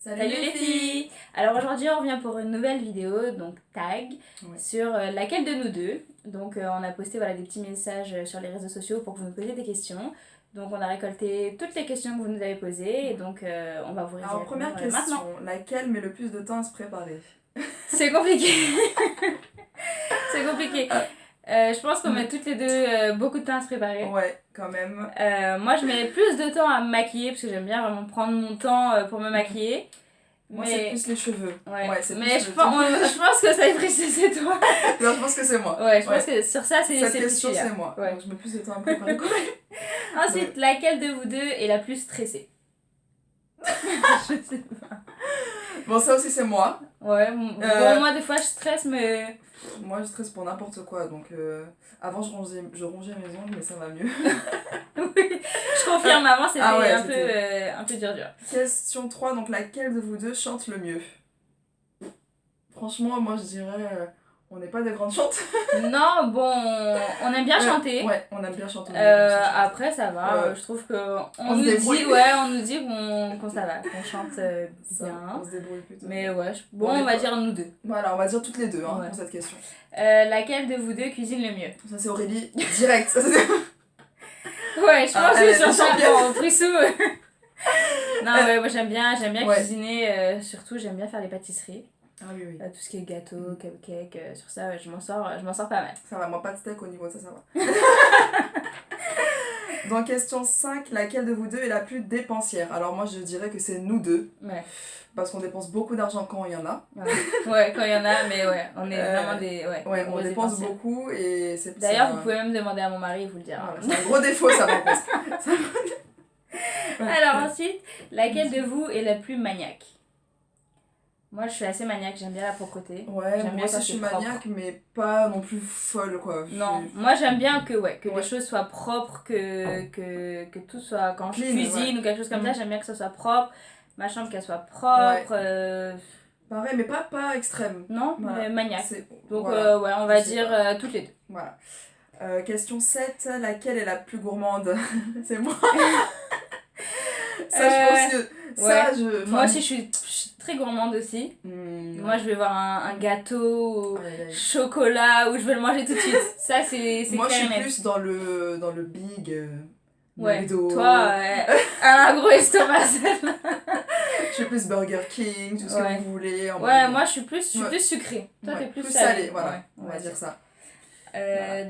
Salut les filles. Alors aujourd'hui on revient pour une nouvelle vidéo, donc tag, sur laquelle de nous deux. Donc on a posté des petits messages sur les réseaux sociaux pour que vous nous posiez des questions. Donc on a récolté toutes les questions que vous nous avez posées et donc on va vous répondre. Alors première question, laquelle met le plus de temps à se préparer? C'est compliqué. C'est compliqué. Je pense qu'on met toutes les deux beaucoup de temps à se préparer. Ouais, quand même. Moi je mets plus de temps à me maquiller parce que j'aime bien vraiment prendre mon temps pour me maquiller. Moi c'est plus les cheveux. Ouais, c'est mais je pense que ça est précis, c'est toi. Non, je pense que c'est moi. Ouais, je pense que sur ça c'est cette question c'est moi. Ouais. Donc je mets plus de temps à me préparer. Ensuite, laquelle de vous deux est la plus stressée? Je sais pas. Bon, ça aussi c'est moi. Ouais, bon, moi des fois je stresse, mais. Moi je stresse pour n'importe quoi, donc avant je rongeais mes ongles, mais ça va mieux. Oui, je confirme, avant c'était un peu dur. Question 3, donc laquelle de vous deux chante le mieux? Franchement, moi je dirais, on n'est pas des grandes chantes. Non, bon, on aime bien chanter. Ouais, on aime bien chanter. Après ça va, je trouve que on nous dit qu'on ça va, qu'on chante bien. On se débrouille plutôt. Mais ouais, on va dire nous deux. Voilà, on va dire toutes les deux pour cette question. Laquelle de vous deux cuisine le mieux? Ça c'est Aurélie, direct. Ouais, je pense que sur ça, bon, Frissou. Non, ouais, moi j'aime bien cuisiner, surtout j'aime bien faire les pâtisseries. Ah oui. Tout ce qui est gâteau, cupcake, sur ça je m'en sors pas mal. Ça va, moi pas de steak au niveau de ça va. Dans question 5, laquelle de vous deux est la plus dépensière? Alors moi je dirais que c'est nous deux. Ouais. Parce qu'on dépense beaucoup d'argent quand il y en a. Ouais, quand il y en a, mais ouais, on est vraiment des... Ouais, on dépense beaucoup et c'est... D'ailleurs, vous pouvez même demander à mon mari, il vous le dira. Voilà, c'est un gros défaut ça par contre. Alors ensuite, laquelle de vous est la plus maniaque? Moi je suis assez maniaque, j'aime bien la propreté. Ouais, moi aussi je suis maniaque, mais pas non plus folle quoi. Non, moi j'aime bien que les choses soient propres, que tout soit... Quand je cuisine ou quelque chose comme ça, j'aime bien que ça soit propre. Ma chambre qu'elle soit propre. Pareil, mais pas extrême. Non, mais maniaque. Donc on va dire toutes les deux. Voilà. Question 7, laquelle est la plus gourmande? C'est moi. Ça je pense que... Moi aussi je suis très gourmande aussi. Moi je vais voir un gâteau chocolat où je vais le manger tout de suite. Ça c'est moi je suis plus dans le big... Ouais, toi, un gros estomac, celle-là. Je suis plus Burger King, tout ce que vous voulez. Moi je suis plus sucrée. Toi t'es plus salée. Voilà, on va dire ça.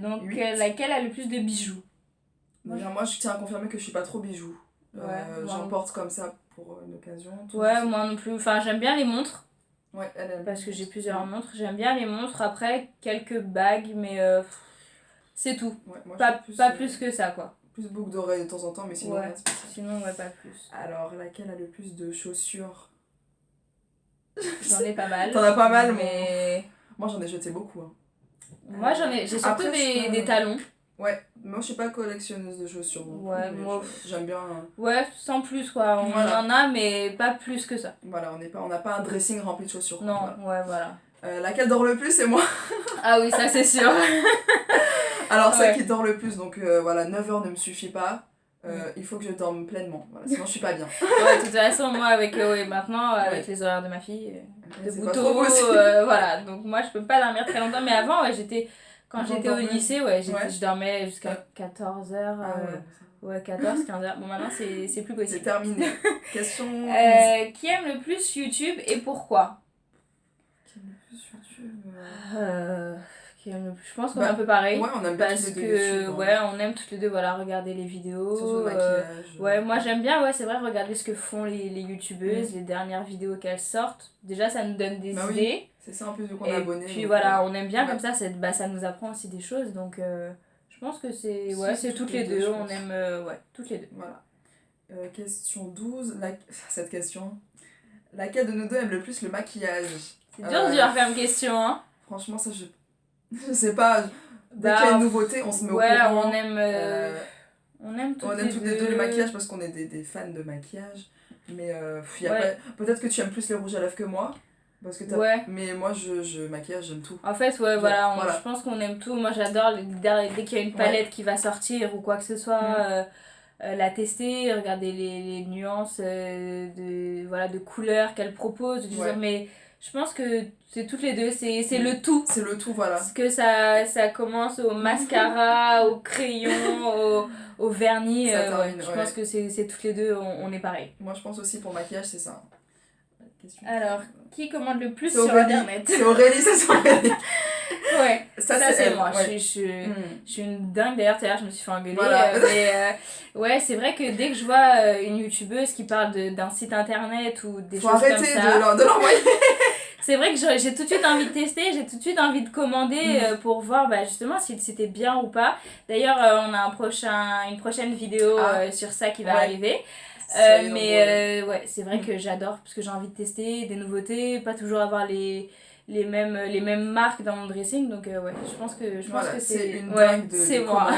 Donc laquelle a le plus de bijoux? Moi je tiens à confirmer que je suis pas trop bijoux. J'en porte comme ça pour une occasion. Ouais, moi non plus. Enfin, j'aime bien les montres. Ouais, parce que j'ai plusieurs montres. J'aime bien les montres. Après, quelques bagues, mais c'est tout. Ouais, moi, pas plus que ça, quoi. Plus boucle d'oreilles de temps en temps, mais sinon rien de spécial. Sinon, pas plus. Alors, laquelle a le plus de chaussures? J'en ai pas mal. T'en as pas mal, mais... Moi, j'en ai jeté beaucoup. Hein. Moi, j'ai surtout des talons. Ouais, moi je suis pas collectionneuse de chaussures. Ouais, moi j'aime bien. Ouais, sans plus quoi. On en a, mais pas plus que ça. Voilà, on n'a pas un dressing rempli de chaussures. Non, voilà. Laquelle dort le plus, c'est moi. Ah oui, ça c'est sûr. Alors, celle qui dort le plus, donc 9h ne me suffit pas. Il faut que je dorme pleinement, sinon je suis pas bien. De toute façon, moi avec maintenant, avec les horaires de ma fille, de bouton, voilà. Donc moi je peux pas dormir très longtemps, mais avant, quand j'étais au lycée, je dormais jusqu'à 14h. 14, 15h. Bon, maintenant, c'est plus possible. C'est terminé. Question... qui aime le plus YouTube et pourquoi? Qui aime le plus YouTube je pense qu'on est un peu pareil. Ouais, on aime bien parce que YouTube, on aime toutes les deux regarder les vidéos. Surtout le maquillage. Moi j'aime bien, c'est vrai, regarder ce que font les youtubeuses, les dernières vidéos qu'elles sortent. Déjà, ça nous donne des idées. Oui. C'est ça un peu vu qu'on est abonné. Et puis on aime bien comme ça, ça nous apprend aussi des choses. Donc je pense que c'est toutes les deux. On aime toutes les deux. Voilà. Question 12. Cette question. Laquelle de nous deux aime le plus le maquillage? C'est dur faire une question, hein. Franchement, ça je sais pas. Dès qu'il y a une nouveauté, on se met au courant. On aime toutes les deux le maquillage parce qu'on est des fans de maquillage. Mais peut-être que tu aimes plus les rouges à lèvres que moi. Parce que mais moi, maquillage, j'aime tout. En fait, je pense qu'on aime tout. Moi, j'adore dès qu'il y a une palette qui va sortir ou quoi que ce soit. la tester, regarder les nuances de couleurs qu'elle propose, mais je pense que c'est toutes les deux, c'est le tout. C'est le tout, voilà. Parce que ça commence au mascara, au crayon, au vernis, je pense que c'est toutes les deux, on est pareil. Moi je pense aussi pour maquillage, c'est ça. Alors, qui commande le plus sur internet? C'est Aurélie, ça c'est Aurélie. Ouais, ça c'est moi. Je suis une dingue. D'ailleurs, tout à l'heure, je me suis fait engueuler. Voilà. Ouais, c'est vrai que dès que je vois une youtubeuse qui parle d'un site internet ou des choses comme ça... Faut arrêter de l'envoyer. C'est vrai que j'ai tout de suite envie de tester, j'ai tout de suite envie de commander pour voir justement si c'était bien ou pas. D'ailleurs, on a une prochaine vidéo sur ça qui va arriver. Ouais, c'est vrai que j'adore parce que j'ai envie de tester des nouveautés, pas toujours avoir les mêmes marques dans mon dressing, donc ouais, je pense que c'est une dingue c'est moi.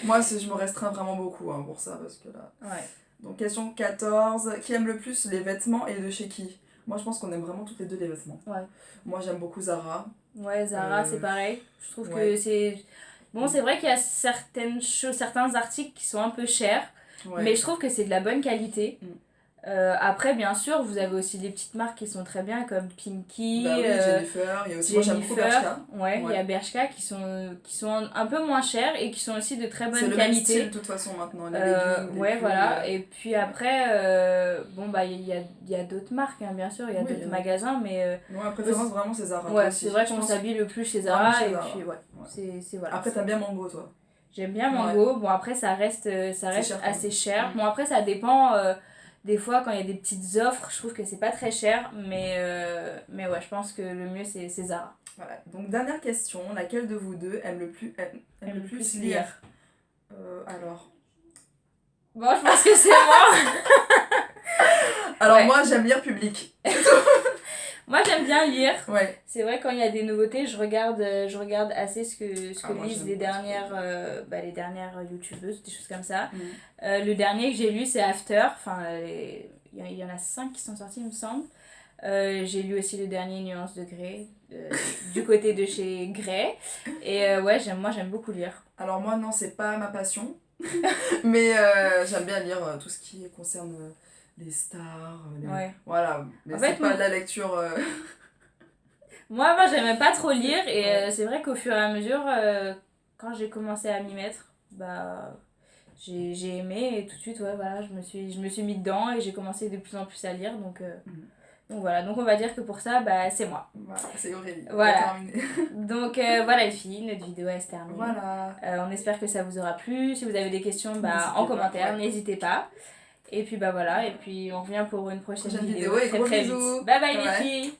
Moi, je me restreins vraiment beaucoup pour ça, parce que là... Ouais. Donc question 14, qui aime le plus les vêtements et de chez qui? Moi, je pense qu'on aime vraiment toutes les deux les vêtements. Ouais. Moi, j'aime beaucoup Zara. Ouais, Zara, c'est pareil. Je trouve que c'est... Bon, c'est vrai qu'il y a certains articles qui sont un peu chers, mais je trouve que c'est de la bonne qualité. Après, bien sûr, vous avez aussi des petites marques qui sont très bien, comme Pinky, Jennifer, il y a aussi, moi j'aime beaucoup Bershka. Ouais, il y a Bershka qui sont un peu moins chers et qui sont aussi de très bonne qualité. C'est le même style de toute façon maintenant, les leggings, ouais, voilà. Et puis après, il y a d'autres marques, hein, bien sûr, il y a d'autres magasins, mais... Moi, ma préférence vraiment c'est Zara. Ouais, c'est vrai qu'on s'habille le plus chez Zara, et puis c'est voilà. Après, t'aimes bien Mango, toi? J'aime bien Mango, bon après ça reste assez cher. Bon après ça dépend... Des fois, quand il y a des petites offres, je trouve que c'est pas très cher, mais ouais, je pense que le mieux c'est Zara. Voilà, donc dernière question, laquelle de vous deux aime le plus lire? Alors. Bon, je pense que c'est moi. Alors moi, j'aime lire public. Moi, j'aime bien lire. Ouais. C'est vrai, quand il y a des nouveautés, je regarde assez ce que lisent les dernières youtubeuses, des choses comme ça. Le dernier que j'ai lu, c'est After. Enfin, il y en a 5 qui sont sortis, il me semble. J'ai lu aussi le dernier Nuances de Grey, du côté de chez Grey. Et ouais, moi, j'aime beaucoup lire. Alors moi, non, c'est pas ma passion. Mais j'aime bien lire tout ce qui concerne... les stars, voilà, mais en fait, c'est pas de la lecture... Moi, j'aimais pas trop lire, et c'est vrai qu'au fur et à mesure, quand j'ai commencé à m'y mettre, j'ai aimé, et tout de suite, voilà, je me suis mis dedans, et j'ai commencé de plus en plus à lire, donc voilà, donc on va dire que pour ça, c'est moi. Voilà, c'est Aurélie. Voilà. Donc voilà les filles, notre vidéo est terminée. Voilà. On espère que ça vous aura plu, si vous avez des questions, en commentaire, n'hésitez pas. Et puis voilà, et puis on revient pour une prochaine vidéo et très gros très bisous. vite. Bye bye les filles.